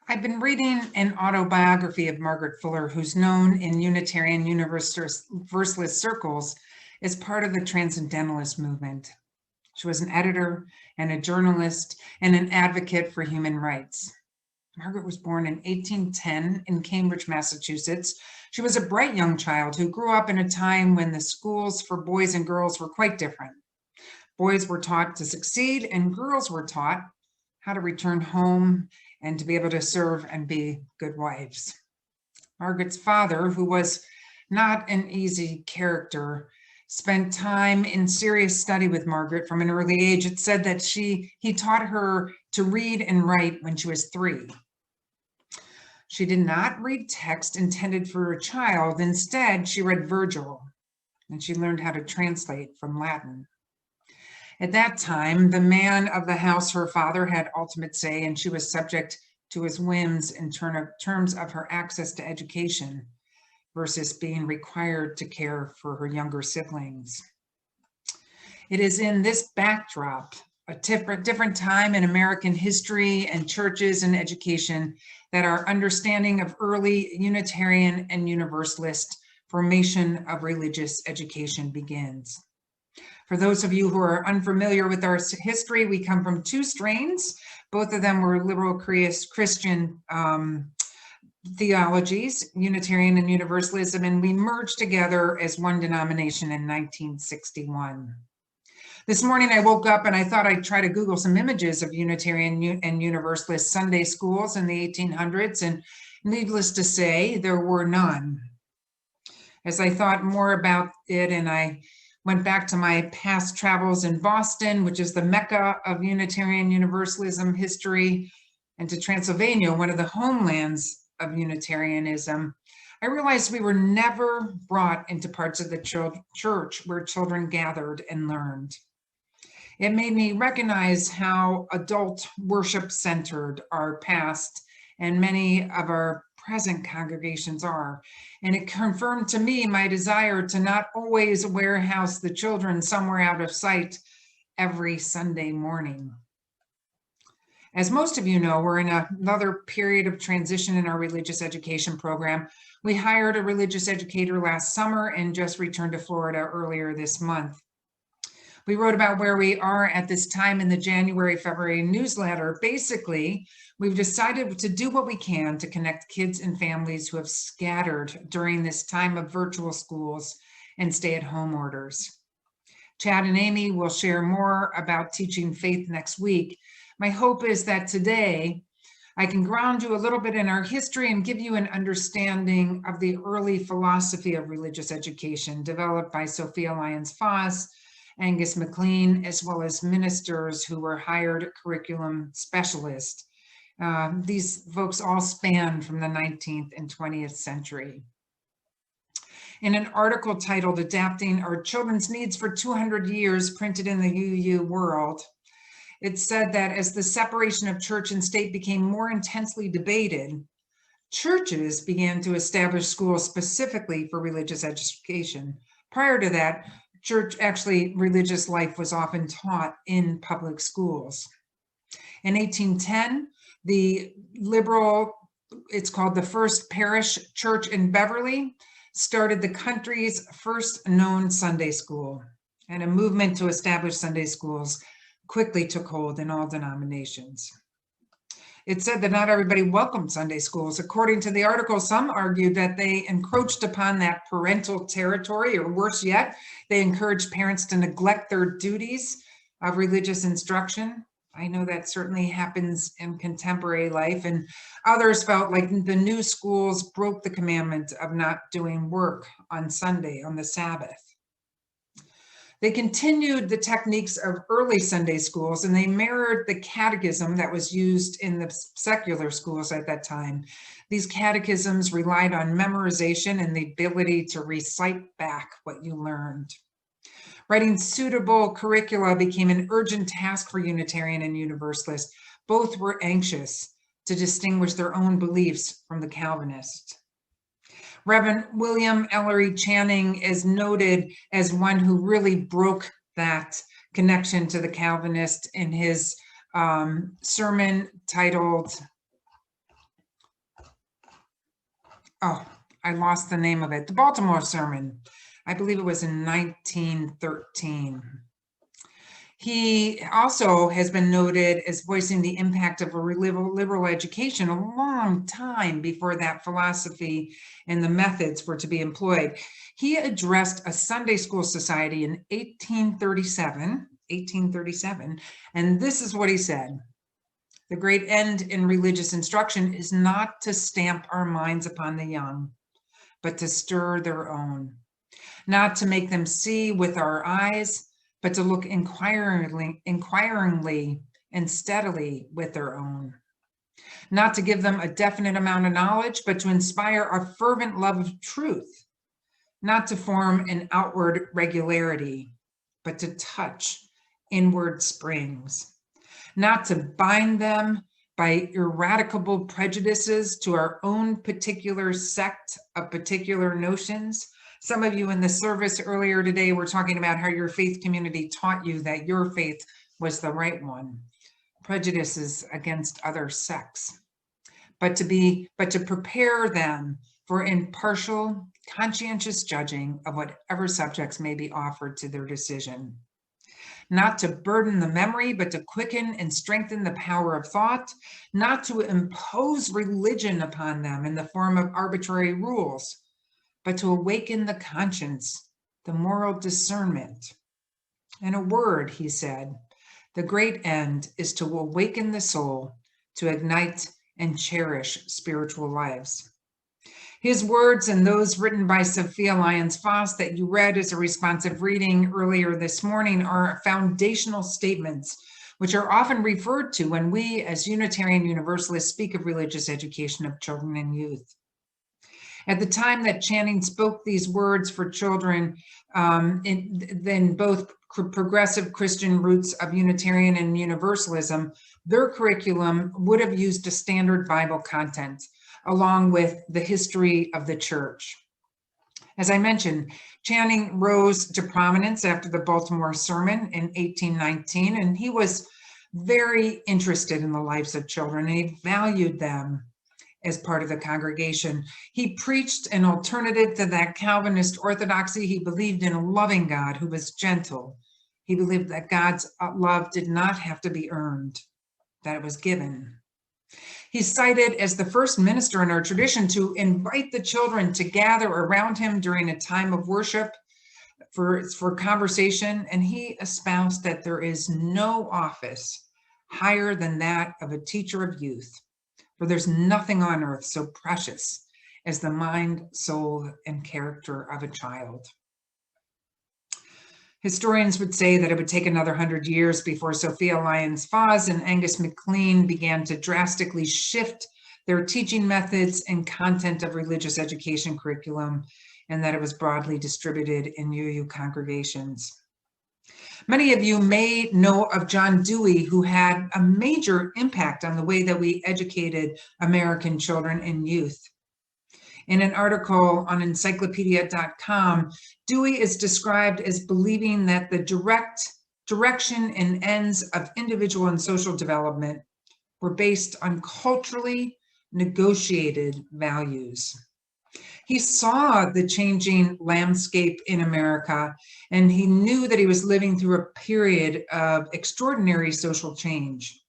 I've been reading an autobiography of Margaret Fuller, who's known in Unitarian Universalist circles as part of the Transcendentalist movement. She was an editor and a journalist and an advocate for human rights. Margaret was born in 1810 in Cambridge, Massachusetts. She was a bright young child who grew up in a time when the schools for boys and girls were quite different. Boys were taught to succeed and girls were taught how to return home and to be able to serve and be good wives. Margaret's father, who was not an easy character, spent time in serious study with Margaret from an early age. It said that he taught her to read and write when she was 3. She did not read text intended for a child. Instead, she read Virgil, and she learned how to translate from Latin. At that time, the man of the house, her father, had ultimate say, and she was subject to his whims in terms of her access to education versus being required to care for her younger siblings. It is in this backdrop, a different time in American history and churches and education, that our understanding of early Unitarian and Universalist formation of religious education begins. For those of you who are unfamiliar with our history, we come from 2 strains. Both of them were liberal Christian theologies, Unitarian and Universalism, and we merged together as one denomination in 1961. This morning I woke up and I thought I'd try to Google some images of Unitarian and Universalist Sunday schools in the 1800s, and needless to say, there were none. As I thought more about it, and I went back to my past travels in Boston, which is the Mecca of Unitarian Universalism history, and to Transylvania, one of the homelands of Unitarianism, I realized we were never brought into parts of the church where children gathered and learned. It made me recognize how adult worship-centered our past and many of our present congregations are. And it confirmed to me my desire to not always warehouse the children somewhere out of sight every Sunday morning. As most of you know, we're in another period of transition in our religious education program. We hired a religious educator last summer and just returned to Florida earlier this month. We wrote about where we are at this time in the January-February newsletter. Basically, we've decided to do what we can to connect kids and families who have scattered during this time of virtual schools and stay-at-home orders. Chad and Amy will share more about teaching faith next week. My hope is that today I can ground you a little bit in our history and give you an understanding of the early philosophy of religious education developed by Sophia Lyon's Fahs, Angus MacLean, as well as ministers who were hired curriculum specialists. These folks all span from the 19th and 20th century. In an article titled "Adapting Our Children's Needs for 200 Years," printed in the UU World, it said that as the separation of church and state became more intensely debated, churches began to establish schools specifically for religious education. Prior to that, religious life was often taught in public schools. In 1810, the liberal, it's called the First Parish Church in Beverly, started the country's first known Sunday school, and a movement to establish Sunday schools quickly took hold in all denominations. It said that not everybody welcomed Sunday schools. According to the article, some argued that they encroached upon that parental territory, or worse yet, they encouraged parents to neglect their duties of religious instruction. I know that certainly happens in contemporary life, and others felt like the new schools broke the commandment of not doing work on Sunday, on the Sabbath. They continued the techniques of early Sunday schools, and they mirrored the catechism that was used in the secular schools at that time. These catechisms relied on memorization and the ability to recite back what you learned. Writing suitable curricula became an urgent task for Unitarian and Universalist. Both were anxious to distinguish their own beliefs from the Calvinists. Reverend William Ellery Channing is noted as one who really broke that connection to the Calvinist in his sermon titled oh, I lost the name of it, the Baltimore sermon. I believe it was in 1913. He also has been noted as voicing the impact of a liberal education a long time before that philosophy and the methods were to be employed. He addressed a Sunday school society in 1837, and this is what he said. The great end in religious instruction is not to stamp our minds upon the young, but to stir their own, not to make them see with our eyes, but to look inquiringly and steadily with their own. Not to give them a definite amount of knowledge, but to inspire a fervent love of truth. Not to form an outward regularity, but to touch inward springs. Not to bind them by ineradicable prejudices to our own particular sect of particular notions. Some of you in the service earlier today were talking about how your faith community taught you that your faith was the right one. Prejudices against other sects, but to prepare them for impartial, conscientious judging of whatever subjects may be offered to their decision. Not to burden the memory, but to quicken and strengthen the power of thought, not to impose religion upon them in the form of arbitrary rules, but to awaken the conscience, the moral discernment. In a word, he said, the great end is to awaken the soul, to ignite and cherish spiritual lives. His words and those written by Sophia Lyons Fahs that you read as a responsive reading earlier this morning are foundational statements which are often referred to when we as Unitarian Universalists speak of religious education of children and youth. At the time that Channing spoke these words for children, then both progressive Christian roots of Unitarian and Universalism, their curriculum would have used a standard Bible content, along with the history of the church. As I mentioned, Channing rose to prominence after the Baltimore sermon in 1819, and he was very interested in the lives of children, and he valued them as part of the congregation. He preached an alternative to that Calvinist orthodoxy. He believed in a loving God who was gentle. He believed that God's love did not have to be earned, that it was given. He's cited as the first minister in our tradition to invite the children to gather around him during a time of worship for conversation, and he espoused that there is no office higher than that of a teacher of youth, for there's nothing on earth so precious as the mind, soul, and character of a child. Historians would say that it would take another 100 years before Sophia Lyons Fahs and Angus MacLean began to drastically shift their teaching methods and content of religious education curriculum, and that it was broadly distributed in UU congregations. Many of you may know of John Dewey, who had a major impact on the way that we educated American children and youth. In an article on encyclopedia.com, Dewey is described as believing that the direction and ends of individual and social development were based on culturally negotiated values. He saw the changing landscape in America, and he knew that he was living through a period of extraordinary social change.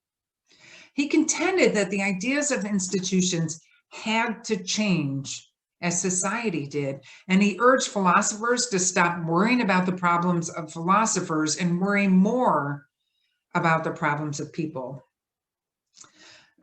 He contended that the ideas of institutions had to change as society did, and he urged philosophers to stop worrying about the problems of philosophers and worry more about the problems of people.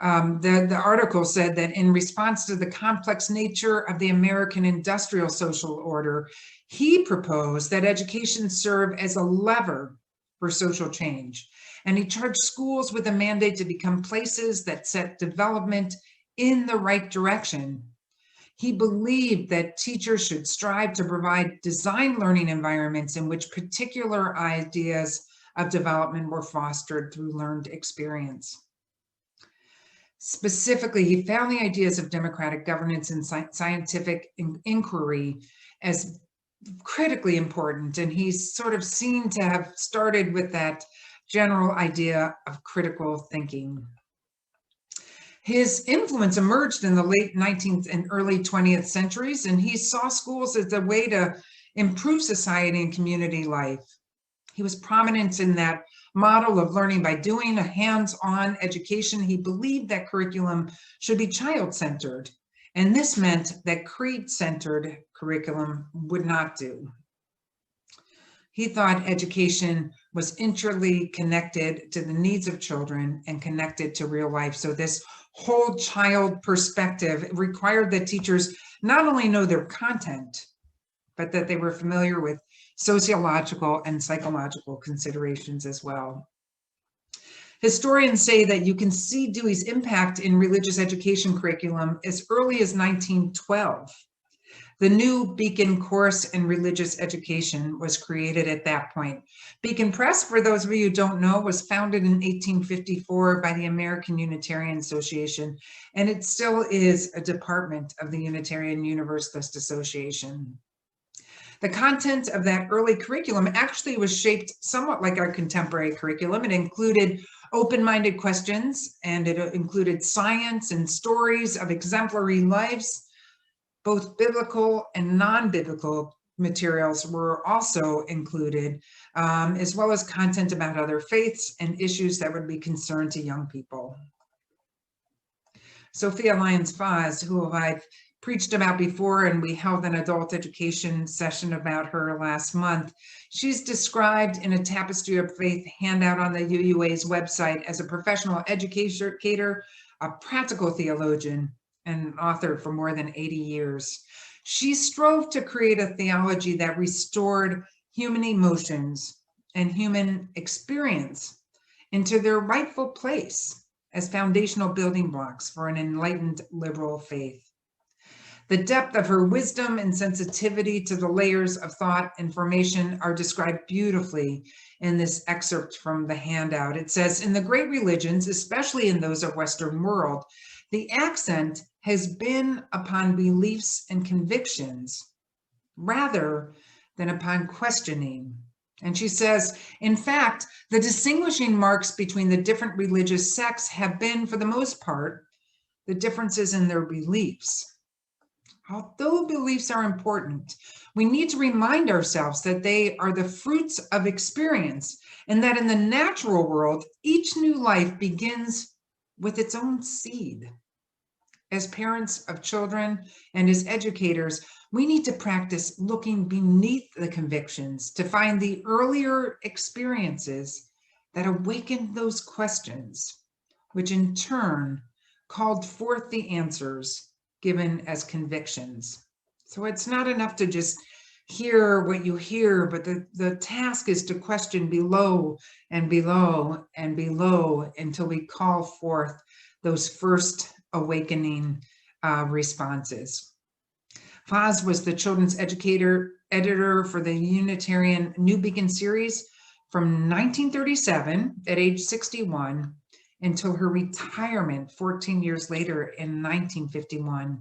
The article said that in response to the complex nature of the American industrial social order, he proposed that education serve as a lever for social change. And he charged schools with a mandate to become places that set development in the right direction. He believed that teachers should strive to provide design learning environments in which particular ideas of development were fostered through learned experience. Specifically, he found the ideas of democratic governance and scientific inquiry as critically important, and he's sort of seen to have started with that general idea of critical thinking. His influence emerged in the late 19th and early 20th centuries, and he saw schools as a way to improve society and community life. He was prominent in that model of learning by doing, a hands-on education. He believed that curriculum should be child-centered, and this meant that creed-centered curriculum would not do. He thought education was intricately connected to the needs of children and connected to real life. So this whole child perspective required that teachers not only know their content, but that they were familiar with sociological and psychological considerations as well. Historians say that you can see Dewey's impact in religious education curriculum as early as 1912. The new Beacon Course in Religious Education was created at that point. Beacon Press, for those of you who don't know, was founded in 1854 by the American Unitarian Association, and it still is a department of the Unitarian Universalist Association. The content of that early curriculum actually was shaped somewhat like our contemporary curriculum. It included open-minded questions, and it included science and stories of exemplary lives. Both biblical and non-biblical materials were also included, as well as content about other faiths and issues that would be concerned to young people. Sophia Lyons Fahs, who I've preached about before, and we held an adult education session about her last month. She's described in a Tapestry of Faith handout on the UUA's website as a professional educator, a practical theologian, and an author for more than 80 years. She strove to create a theology that restored human emotions and human experience into their rightful place as foundational building blocks for an enlightened liberal faith. The depth of her wisdom and sensitivity to the layers of thought and formation are described beautifully in this excerpt from the handout. It says, in the great religions, especially in those of Western world, the accent has been upon beliefs and convictions rather than upon questioning. And she says, in fact, the distinguishing marks between the different religious sects have been, for the most part, the differences in their beliefs. Although beliefs are important, we need to remind ourselves that they are the fruits of experience, and that in the natural world, each new life begins with its own seed. As parents of children and as educators, we need to practice looking beneath the convictions to find the earlier experiences that awakened those questions, which in turn called forth the answers given as convictions. So it's not enough to just hear what you hear, but the task is to question below and below and below until we call forth those first awakening responses. Fahs was the children's editor for the Unitarian New Beacon series from 1937 at age 61 until her retirement 14 years later in 1951.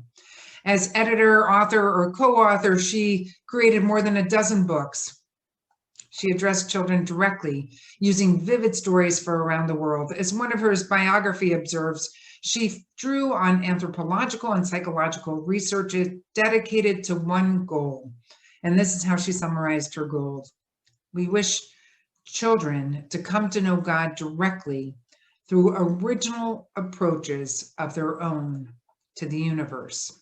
As editor, author, or co-author, she created more than a dozen books. She addressed children directly, using vivid stories for around the world. As one of her biography observes, she drew on anthropological and psychological research dedicated to one goal. And this is how she summarized her goal. We wish children to come to know God directly through original approaches of their own to the universe.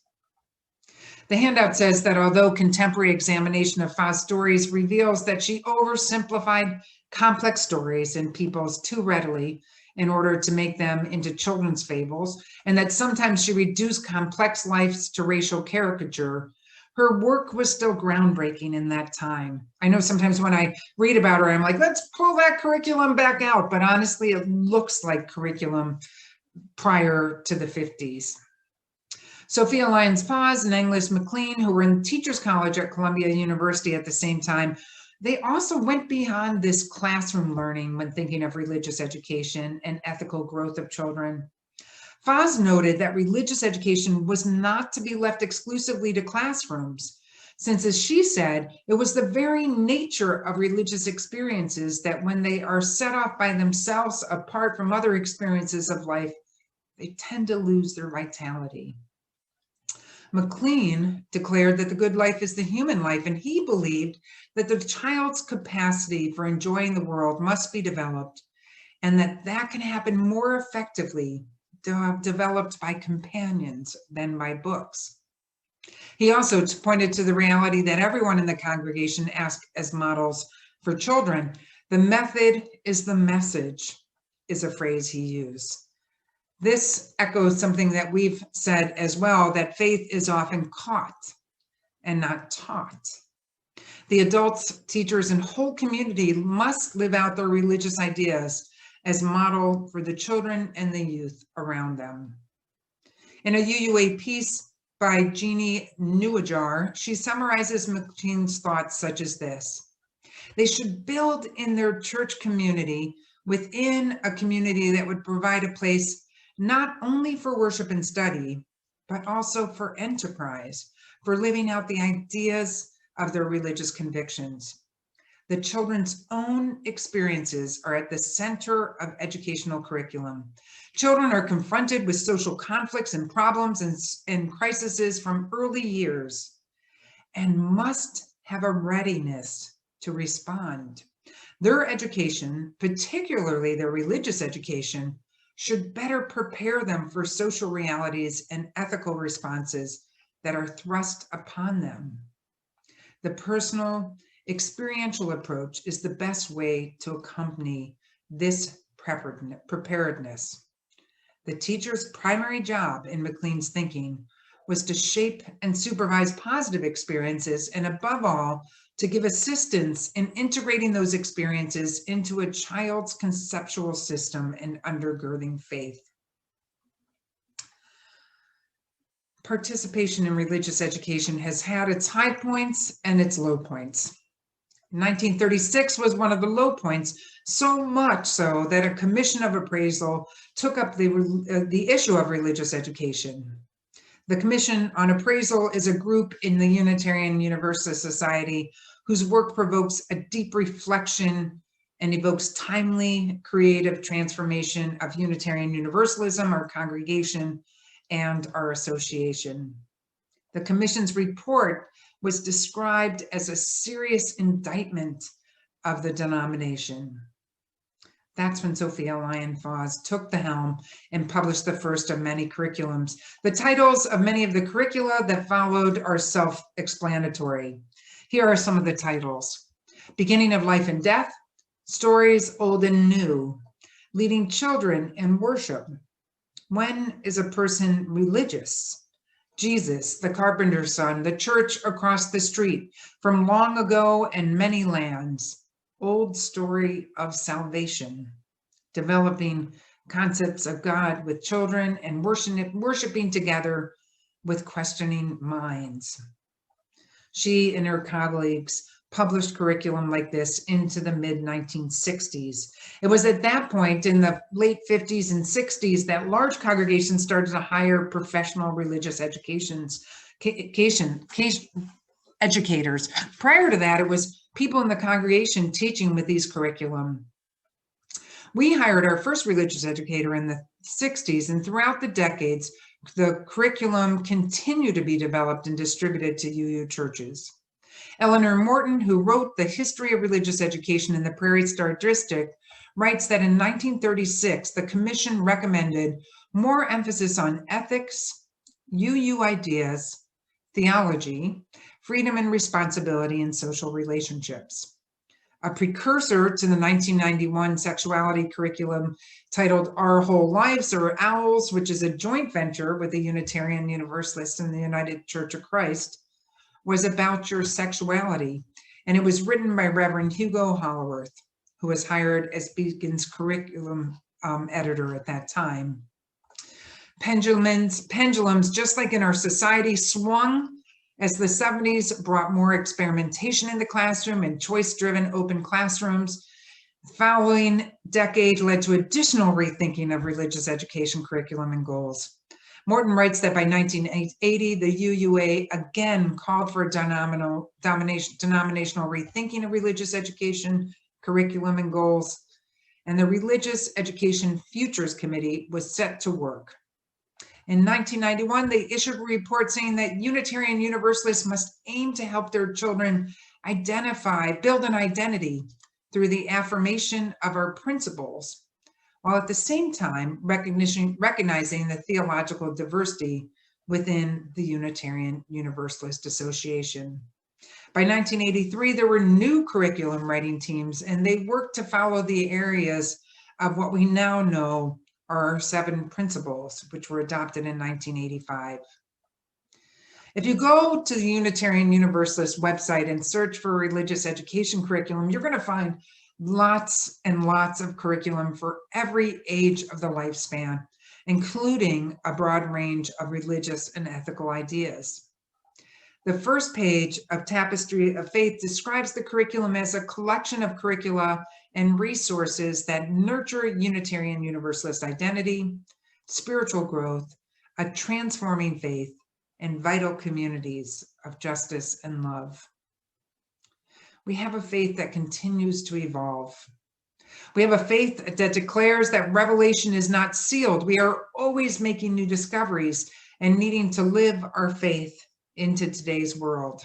The handout says that although contemporary examination of Fahs' stories reveals that she oversimplified complex stories and peoples too readily in order to make them into children's fables, and that sometimes she reduced complex lives to racial caricature, her work was still groundbreaking in that time. I know sometimes when I read about her, I'm like, let's pull that curriculum back out. But honestly, it looks like curriculum prior to the 50s. Sophia Lyons Fahs and Agnes McLean, who were in Teachers College at Columbia University at the same time, they also went beyond this classroom learning when thinking of religious education and ethical growth of children. Fahs noted that religious education was not to be left exclusively to classrooms, since, as she said, it was the very nature of religious experiences that when they are set off by themselves apart from other experiences of life, They tend to lose their vitality. McLean declared that the good life is the human life, and he believed that the child's capacity for enjoying the world must be developed, and that can happen more effectively developed by companions than by books. He also pointed to the reality that everyone in the congregation asked as models for children. The method is the message, is a phrase he used. This echoes something that we've said as well, that faith is often caught and not taught. The adults, teachers, and whole community must live out their religious ideas as model for the children and the youth around them. In a UUA piece by Jeannie Newajar, she summarizes McLean's thoughts such as this: they should build in their church community within a community that would provide a place not only for worship and study, but also for enterprise, for living out the ideas of their religious convictions. The children's own experiences are at the center of educational curriculum. Children are confronted with social conflicts and problems and crises from early years and must have a readiness to respond. Their education, particularly their religious education, should better prepare them for social realities and ethical responses that are thrust upon them. The personal, experiential approach is the best way to accompany this preparedness. The teacher's primary job in McLean's thinking was to shape and supervise positive experiences, and above all, to give assistance in integrating those experiences into a child's conceptual system and undergirding faith. Participation in religious education has had its high points and its low points. 1936 was one of the low points, so much so that a commission of appraisal took up the issue of religious education. The Commission on Appraisal is a group in the Unitarian Universalist Society whose work provokes a deep reflection and evokes timely, creative transformation of Unitarian Universalism, our congregation, and our association. The Commission's report was described as a serious indictment of the denomination. That's when Sophia Lyon Fahs took the helm and published the first of many curriculums. The titles of many of the curricula that followed are self-explanatory. Here are some of the titles: Beginning of Life and Death, Stories Old and New, Leading Children in Worship, When is a Person Religious? Jesus, the Carpenter's Son, the Church Across the Street, From Long Ago and Many Lands, Old Story of Salvation, Developing Concepts of God with Children and Worshiping Together with Questioning Minds. She and her colleagues published curriculum like this into the mid-1960s. It was at that point in the late 50s and 60s that large congregations started to hire professional religious educators. Prior to that, it was people in the congregation teaching with these curriculum. We hired our first religious educator in the 60s, and throughout the decades, the curriculum continued to be developed and distributed to UU churches. Eleanor Morton, who wrote The History of Religious Education in the Prairie Star District, writes that in 1936, the commission recommended more emphasis on ethics, UU ideas, theology, freedom and responsibility, and social relationships. A precursor to the 1991 sexuality curriculum titled Our Whole Lives or OWLS, which is a joint venture with the Unitarian Universalists and the United Church of Christ, was about your sexuality, and it was written by Reverend Hugo Holloworth, who was hired as Beacon's curriculum editor at that time. Pendulums, just like in our society, swung as the 70s brought more experimentation in the classroom and choice-driven open classrooms. The following decade led to additional rethinking of religious education curriculum and goals. Morton writes that by 1980, the UUA again called for a denominational rethinking of religious education curriculum and goals, and the Religious Education Futures Committee was set to work. In 1991, they issued a report saying that Unitarian Universalists must aim to help their children build an identity through the affirmation of our principles, while at the same time recognizing the theological diversity within the Unitarian Universalist Association. By 1983, there were new curriculum writing teams, and they worked to follow the areas of what we now know are our 7 principles, which were adopted in 1985. If you go to the Unitarian Universalist website and search for religious education curriculum, you're going to find lots and lots of curriculum for every age of the lifespan, including a broad range of religious and ethical ideas. The first page of Tapestry of Faith describes the curriculum as a collection of curricula and resources that nurture Unitarian Universalist identity, spiritual growth, a transforming faith, and vital communities of justice and love. We have a faith that continues to evolve. We have a faith that declares that revelation is not sealed. We are always making new discoveries and needing to live our faith into today's world.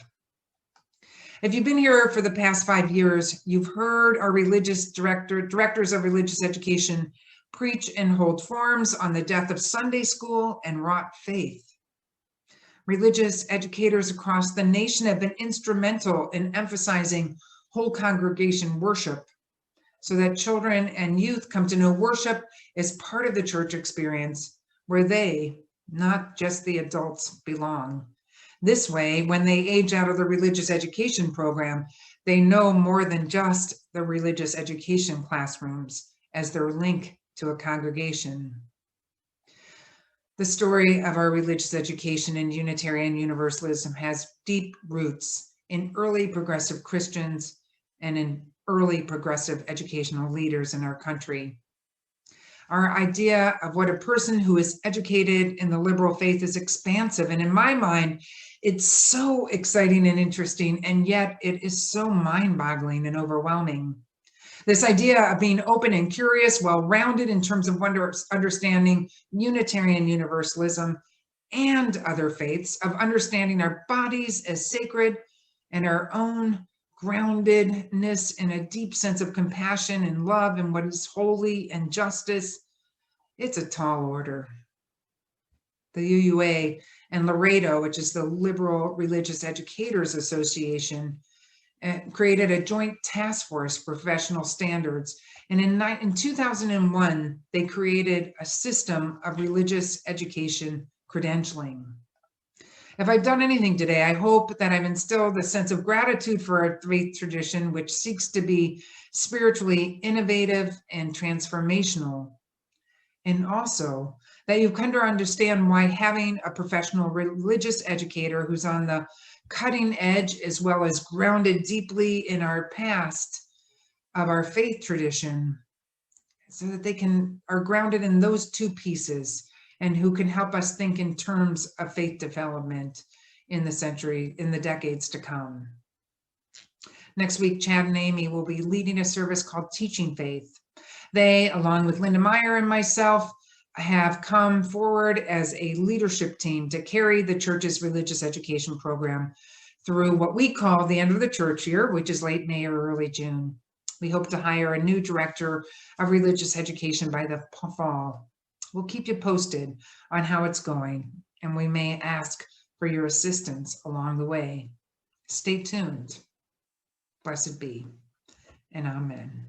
If you've been here for the past 5 years, you've heard our religious directors of religious education preach and hold forums on the death of Sunday school and wrought faith. Religious educators across the nation have been instrumental in emphasizing whole congregation worship so that children and youth come to know worship as part of the church experience where they, not just the adults, belong. This way, when they age out of the religious education program, they know more than just the religious education classrooms as their link to a congregation. The story of our religious education in Unitarian Universalism has deep roots in early progressive Christians and in early progressive educational leaders in our country. Our idea of what a person who is educated in the liberal faith is expansive, and in my mind, it's so exciting and interesting, and yet it is so mind-boggling and overwhelming. This idea of being open and curious, well-rounded in terms of understanding Unitarian Universalism and other faiths, of understanding our bodies as sacred and our own groundedness in a deep sense of compassion and love and what is holy and justice, it's a tall order. The UUA and Laredo, which is the Liberal Religious Educators Association, created a joint task force for professional standards. And in 2001, they created a system of religious education credentialing. If I've done anything today, I hope that I've instilled a sense of gratitude for our faith tradition, which seeks to be spiritually innovative and transformational. And also that you've come to understand why having a professional religious educator who's on the cutting edge as well as grounded deeply in our past of our faith tradition, so that they are grounded in those two pieces and who can help us think in terms of faith development in the decades to come. Next week, Chad and Amy will be leading a service called Teaching Faith. They, along with Linda Meyer and myself, have come forward as a leadership team to carry the church's religious education program through what we call the end of the church year, which is late May or early June. We hope to hire a new director of religious education by the fall. We'll keep you posted on how it's going, and we may ask for your assistance along the way. Stay tuned. Blessed be, and amen.